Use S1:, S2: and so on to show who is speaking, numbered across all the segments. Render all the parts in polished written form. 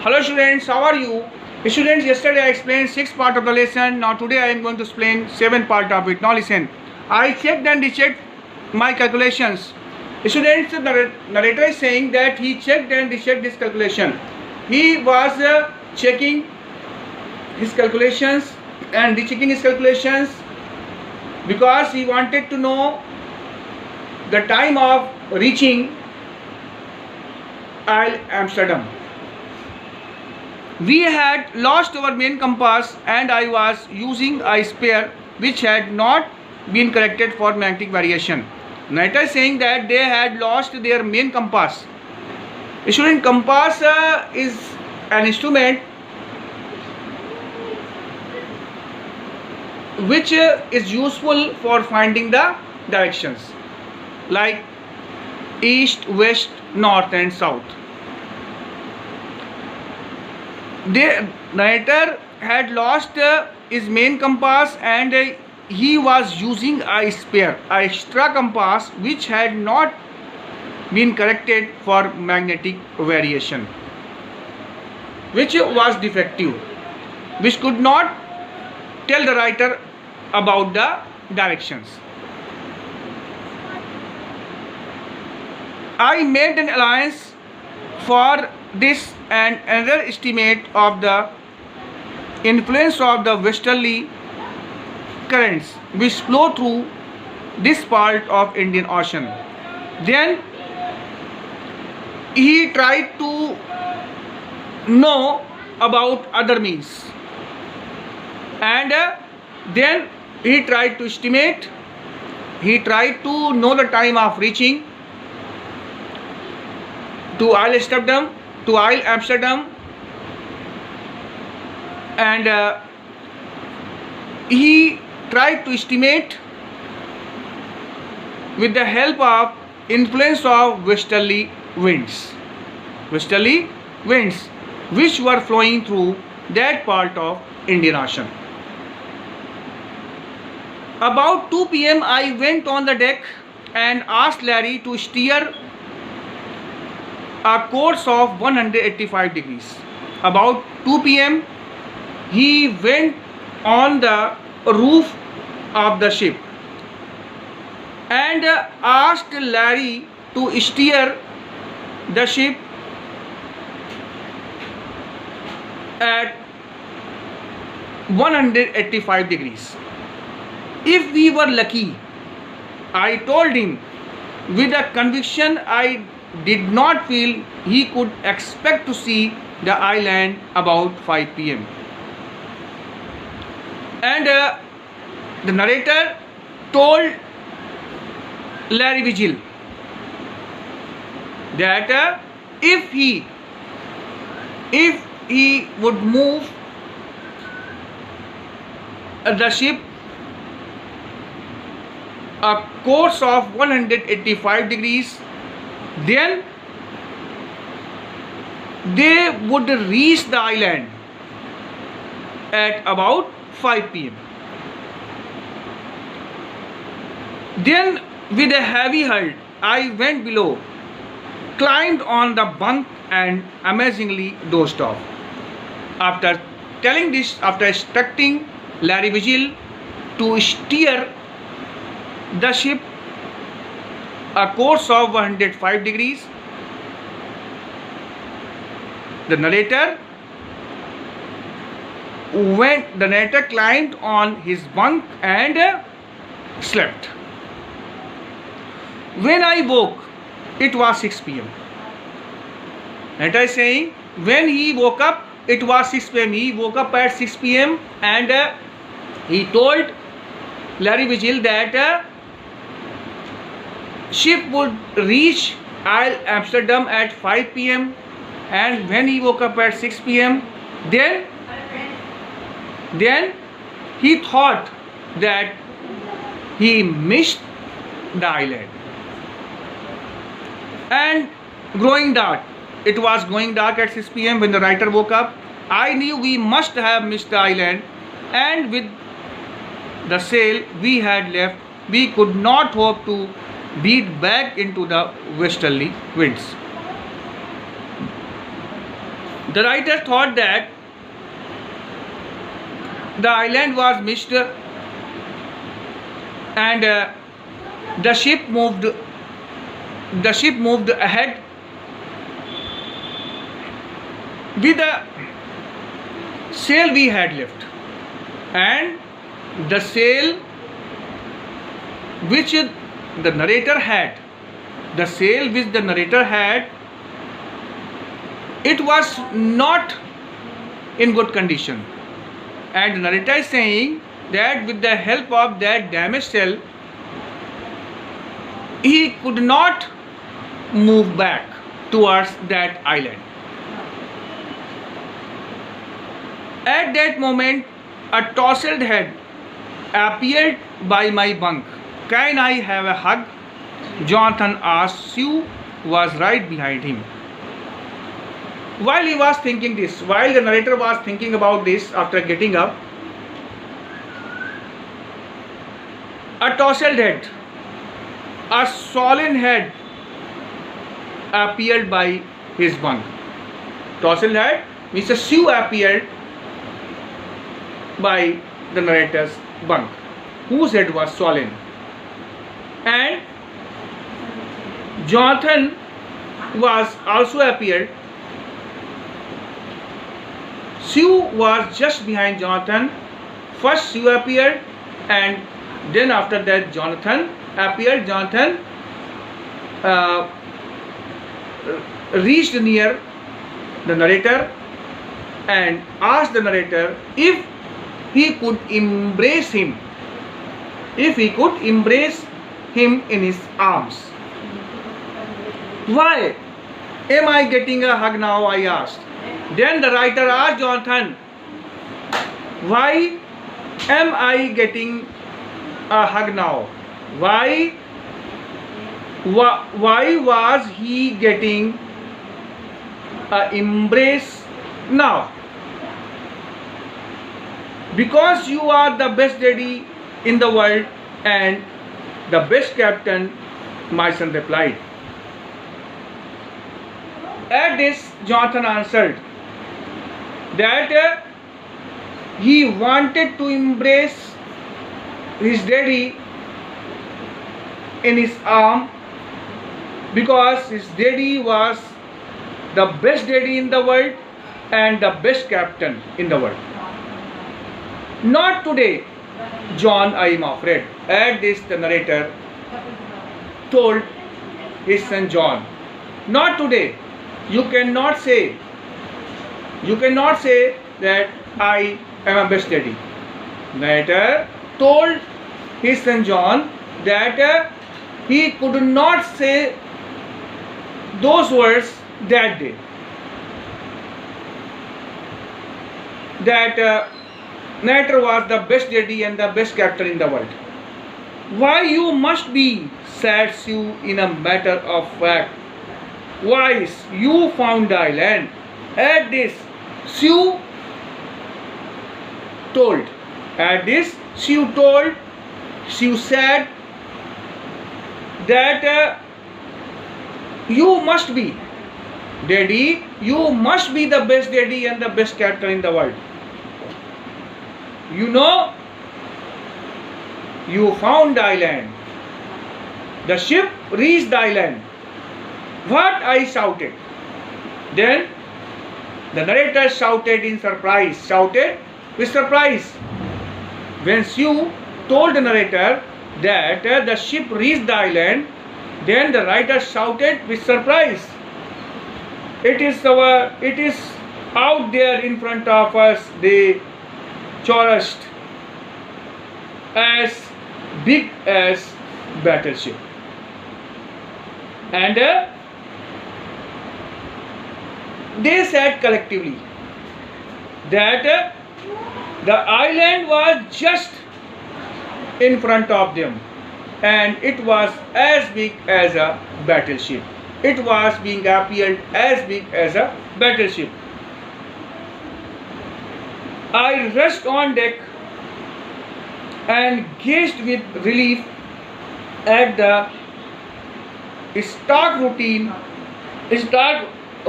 S1: Hello students, how are you? Students, yesterday I explained 6 part of the lesson. Now today I am going to explain 7 part of it. Now listen. I checked and rechecked my calculations. Students, the narrator is saying that he checked and rechecked his calculation. He was checking his calculations and rechecking his calculations because he wanted to know the time of reaching Isle Amsterdam. We had lost our main compass and I was using a spare which had not been corrected for magnetic variation. Narrator is saying that they had lost their main compass. Student, compass is an instrument which is useful for finding the directions like east, west, north and south. The narrator had lost his main compass and he was using a spare, a extra compass which had not been corrected for magnetic variation, which was defective, which could not tell the writer about the directions. I made an alliance for this and another estimate of the influence of the westerly currents which flow through this part of Indian Ocean. Then he tried to know about other means and then he tried to estimate, he tried to know the time of reaching to Isle Amsterdam, and he tried to estimate with the help of influence of westerly winds which were flowing through that part of Indian Ocean. About 2 p.m. I went on the deck and asked Larry to steer a course of 185 degrees. About 2 p.m. he went on the roof of the ship and asked Larry to steer the ship at 185 degrees. If we were lucky, I told him with a conviction I did not feel he could expect to see the island about 5 p.m. And the narrator told Larry Vigil that if he would move the ship a course of 185 degrees, then they would reach the island at about 5 p.m. Then with a heavy heart I went below, climbed on the bunk and amazingly dozed off. After telling this, after instructing Larry Vigil to steer the ship a course of 105 degrees, the narrator climbed on his bunk and slept. When I woke, it was 6 p.m. Narrator is saying when he woke up, it was 6 p.m. He woke up at 6 p.m. and he told Larry Vigil that ship would reach Isle Amsterdam at 5 p.m. and when he woke up at 6 p.m. then he thought that he missed the island. And growing dark, it was going dark at 6 p.m. when the writer woke up. I knew we must have missed the island, and with the sail we had left, we could not hope to beat back into the westerly winds. The writer thought that the island was missed and the ship moved ahead with the sail we had left, and the sail which the narrator had, it was not in good condition, and the narrator is saying that with the help of that damaged sail he could not move back towards that island. At that moment, a tousled head appeared by my bunk. Can I have a hug? Jonathan asked. Sue was right behind him. While the narrator was thinking about this after getting up, a tousled head, a swollen head appeared by his bunk. Tousled head means a Sue appeared by the narrator's bunk, whose head was swollen, and Jonathan was also appeared. Sue was just behind Jonathan. First Sue appeared, and then after that Jonathan appeared. Jonathan reached near the narrator and asked the narrator if he could embrace him in his arms. Why am I getting a hug now? I asked. Then the writer asked Jonathan, why am I getting a hug now? Why was he getting an embrace now? Because you are the best daddy in the world and the best captain, my son replied. At this, Jonathan answered that he wanted to embrace his daddy in his arm because his daddy was the best daddy in the world and the best captain in the world. Not today, John, I am afraid. At this, the narrator told his son John, not today. You cannot say that I am a best daddy. Narrator told his son John that he could not say those words that day. That narrator was the best daddy and the best captain in the world. Why you must be, said Sue in a matter of fact. Wise, you found the island. At this, Sue said that you must be, daddy, you must be the best daddy and the best captain in the world. You know, you found the island. The ship reached the island. What? I shouted. Then the narrator shouted with surprise. When Sue told the narrator that the ship reached the island, then the writer shouted with surprise. It is out there in front of us, the chorused, as big as battleship. And they said collectively that the island was just in front of them and it was as big as a battleship. It was being appeared as big as a battleship. I rushed on deck and gazed with relief at the stark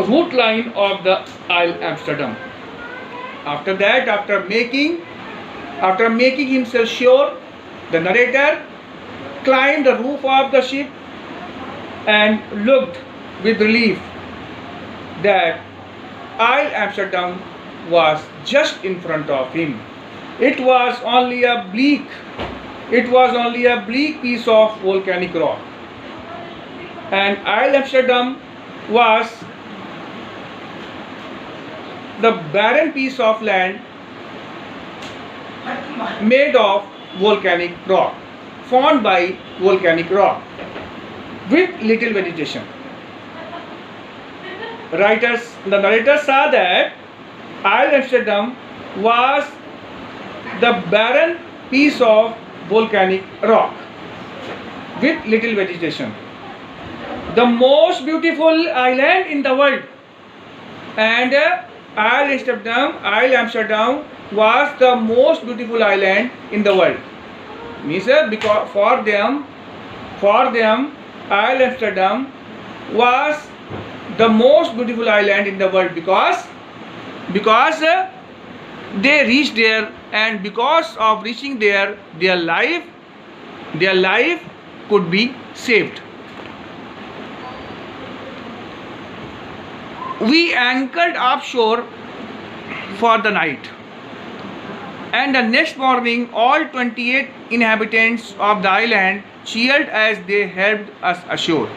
S1: route line of the Isle Amsterdam. After that, after making himself sure, the narrator climbed the roof of the ship and looked with relief that Isle Amsterdam was just in front of him. It was only a bleak piece of volcanic rock, and Isle Amsterdam was the barren piece of land made of volcanic rock, formed by volcanic rock, with little vegetation. The narrator saw that Isle Amsterdam was the barren piece of volcanic rock with little vegetation, the most beautiful island in the world, and Isle Amsterdam was the most beautiful island in the world. Means because for them Isle Amsterdam was the most beautiful island in the world because they reached there, and because of reaching there, their life could be saved. We anchored offshore for the night, and the next morning all 28 inhabitants of the island cheered as they helped us ashore.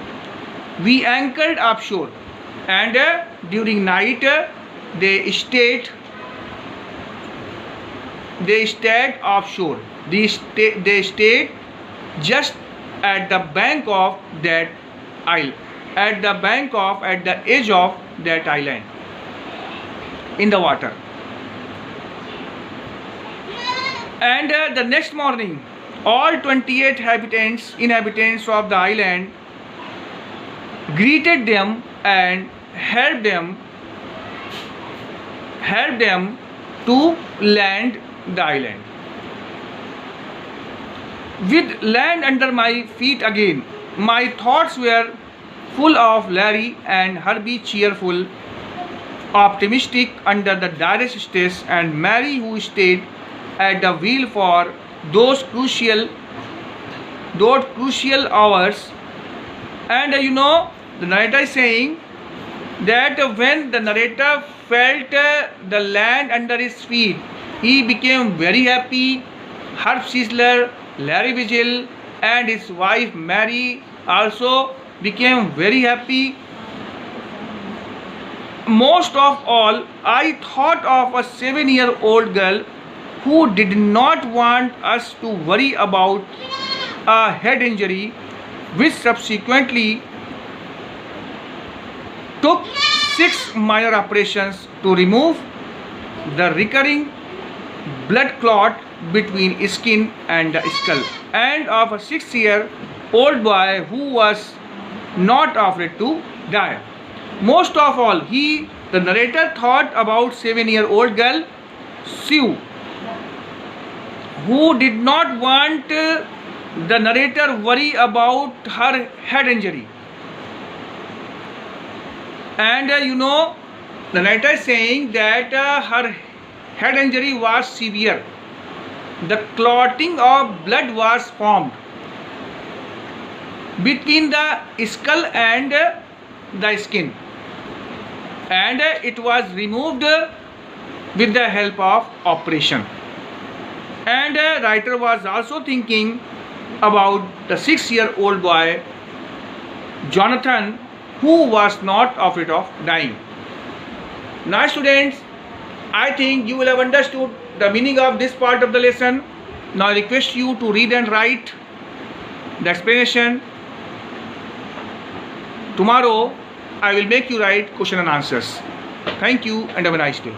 S1: We anchored offshore, and during night they stayed offshore. They stayed just at the bank of that isle, at the edge of that island, in the water. And the next morning, all 28 inhabitants of the island greeted them and helped them to land the island. With land under my feet again, my thoughts were full of Larry and Herbie, cheerful, optimistic under the direst stress, and Mary, who stayed at the wheel for those crucial hours. And the narrator is saying that when the narrator felt the land under his feet, he became very happy. Herb Sisler, Larry Vigil, and his wife Mary also became very happy. Most of all, I thought of a 7-year-old girl who did not want us to worry about a head injury, which subsequently took 6 minor operations to remove the recurring blood clot between skin and the skull, and of a 6-year-old boy who was not afraid to die. Most of all, the narrator thought about 7-year-old girl Sue, who did not want the narrator worry about her head injury. And the narrator is saying that her head injury was severe. The clotting of blood was formed between the skull and the skin, and it was removed with the help of operation. And writer was also thinking about the 6-year-old boy Jonathan, who was not afraid of dying. Now students, I think you will have understood the meaning of this part of the lesson. Now I request you to read and write the explanation. Tomorrow I will make you write question and answers. Thank you and have a nice day.